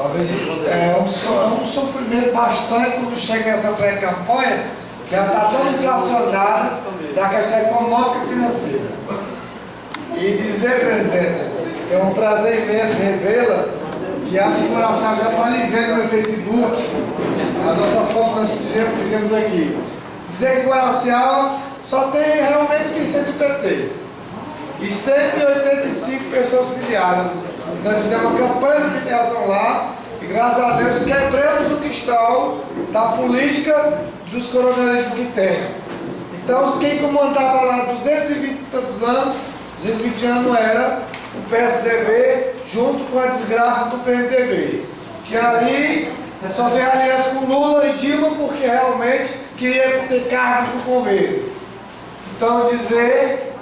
Talvez um sofrimento bastante quando chega essa pré-campanha, que ela está toda inflacionada da questão econômica e financeira. E dizer, presidente, é um prazer imenso revê-la, que acho que o Coração já está ali vendo no meu Facebook, a nossa foto que nós fizemos aqui. Dizer que o Coração só tem realmente que ser do PT. E 185 pessoas filiadas. Nós fizemos uma campanha de filiação lá e, graças a Deus, quebramos o cristal da política dos coronelismos que tem. Então, quem comandava lá 220 e tantos anos, 220 anos era o PSDB, junto com a desgraça do PMDB. Que ali só fez aliança com Lula e Dilma porque realmente queria ter cargos no governo. Então, dizer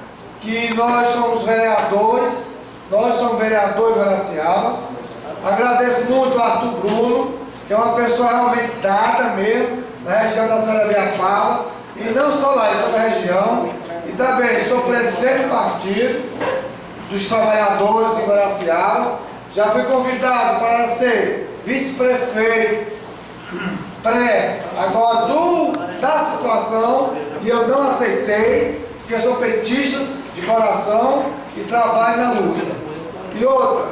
que nós somos vereadores, nós somos vereadores de Guaraciaba. Agradeço muito ao Arthur Bruno, que é uma pessoa realmente dada mesmo, na região da Sarabiapaba, e não só lá, em toda a região. E também sou presidente do partido dos trabalhadores em Guaraciaba. Já fui convidado para ser vice-prefeito agora da situação, e eu não aceitei, porque eu sou petista de coração e trabalho na luta. E outra,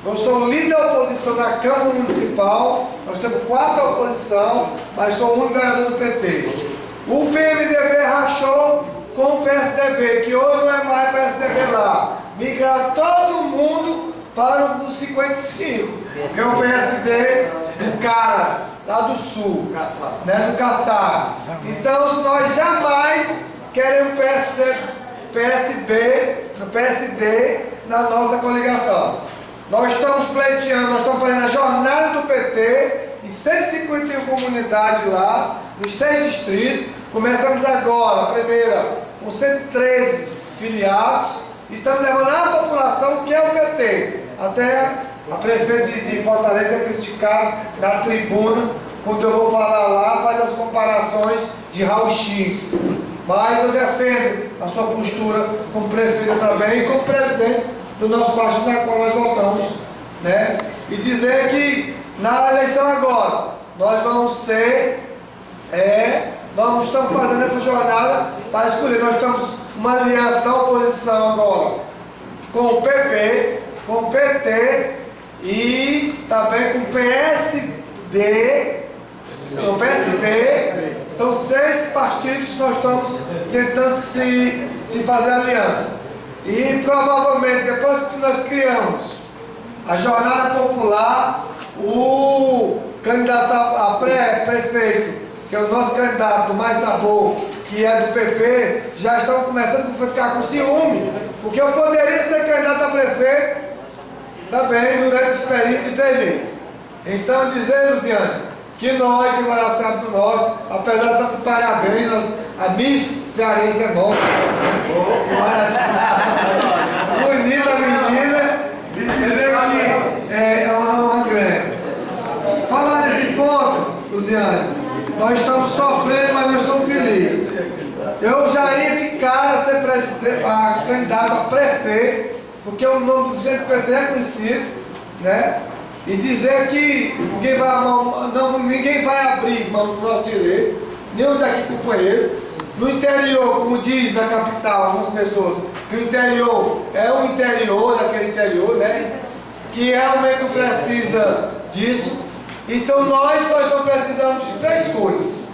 eu sou líder da oposição na Câmara Municipal, nós temos 4 da oposição, mas sou o único vereador do PT. O PMDB rachou com o PSDB, que hoje não é mais PSDB lá. Migraram todo mundo para o 55. É o PSD, o cara lá do sul, né, do Caçado. Então, nós jamais queremos PSD na nossa coligação. Nós estamos pleiteando, nós estamos fazendo a jornada do PT em 151 comunidades lá, nos 6 distritos. Começamos agora, a primeira, com 113 filiados, e estamos levando a população que é o PT. Até a prefeita de Fortaleza criticar na tribuna, quando eu vou falar lá, faz as comparações de raio-x. Mas eu defendo a sua postura como prefeito também e como presidente do nosso partido na qual nós votamos, né? E dizer que na eleição agora nós vamos ter, estamos fazendo essa jornada para escolher. Nós estamos uma aliança da oposição agora com o PP, com o PT e também com o PSD. O PSD, são 6 partidos que nós estamos tentando se fazer aliança. E provavelmente, depois que nós criamos a jornada popular, o candidato a prefeito, que é o nosso candidato Mais Sabor, que é do PP, já estão começando a ficar com ciúme, porque eu poderia ser candidato a prefeito também durante esse período de 3 meses. Então, dizer, Luciane, que nós, de Guaraciaba do Norte, apesar de estar com parabéns, a Miss Cearense é nossa. Bonita menina, e dizer que é uma grande. Falar nesse ponto, Luciane, nós estamos sofrendo, mas nós estamos felizes. Eu já ia de cara ser candidato a prefeito, porque o nome do centro PT é conhecido, né? E dizer que ninguém vai abrir mão do nosso direito, nenhum daqui companheiro. No interior, como diz na capital algumas pessoas, que o interior é o interior daquele interior, né? Que realmente não precisa disso. Então nós não precisamos de 3 coisas.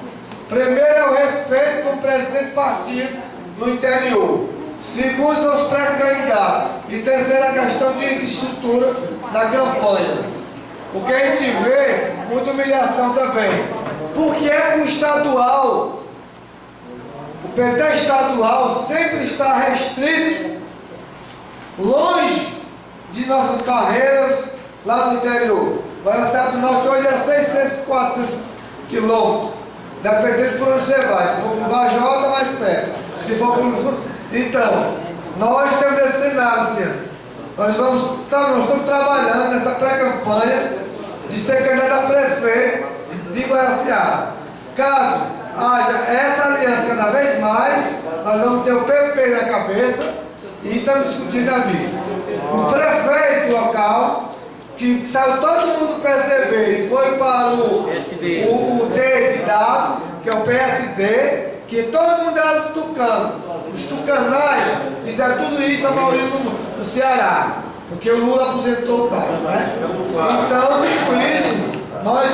Primeiro é o respeito como presidente do partido no interior. Segundo são os pré-candidatos. E terceiro a questão de infraestrutura na campanha. Porque a gente vê muita humilhação também. Porque é com o estadual. O PT estadual sempre está restrito, longe de nossas carreiras lá no interior. Guaraciaba do Norte hoje é 600, 400 quilômetros. Dependendo por onde você vai. Se for para o Vajota, mais perto. Se for para o... Então, nós temos esse cenário, Luciano. Nós estamos trabalhando nessa pré-campanha de ser candidato a prefeito de Guaraciaba. Caso haja essa aliança cada vez mais, nós vamos ter o PP na cabeça e estamos discutindo a vice. O prefeito local, que saiu todo mundo do PSDB o D de dado, que é o PSD, que todo mundo era do Tucano. Os tucanais fizeram tudo isso a maioria no Ceará, porque o Lula aposentou o Tasso, né? Então, com isso, nós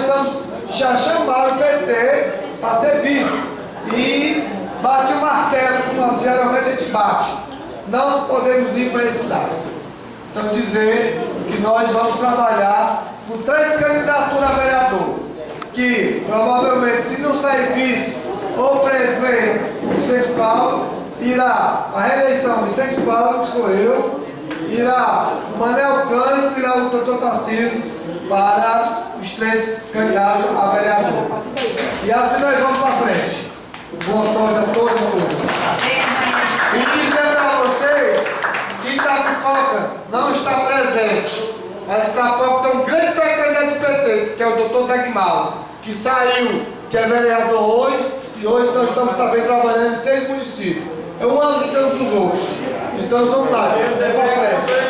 já chamaram o PT para ser vice. E bate o martelo, como nós geralmente a gente bate. Não podemos ir para esse lado. Então, dizer que nós vamos trabalhar com 3 candidaturas a vereador, que provavelmente, se não sair vice ou prefeito Vicente Paulo, irá a reeleição Vicente Paulo, que sou eu, irá o Manel Cândido, irá o Dr. Tarcísio, para os 3 candidatos a vereador. E assim nós vamos para frente. Boa sorte a todos e todas. E dizer para vocês que Itapipoca não está presente, mas Itapipoca tem um grande pré-candidato do PT, que é o Dr. Degmal, que saiu, que é vereador hoje, e hoje nós estamos também trabalhando em 6 municípios. Um ajudando os outros. Então vamos lá, vamos para frente.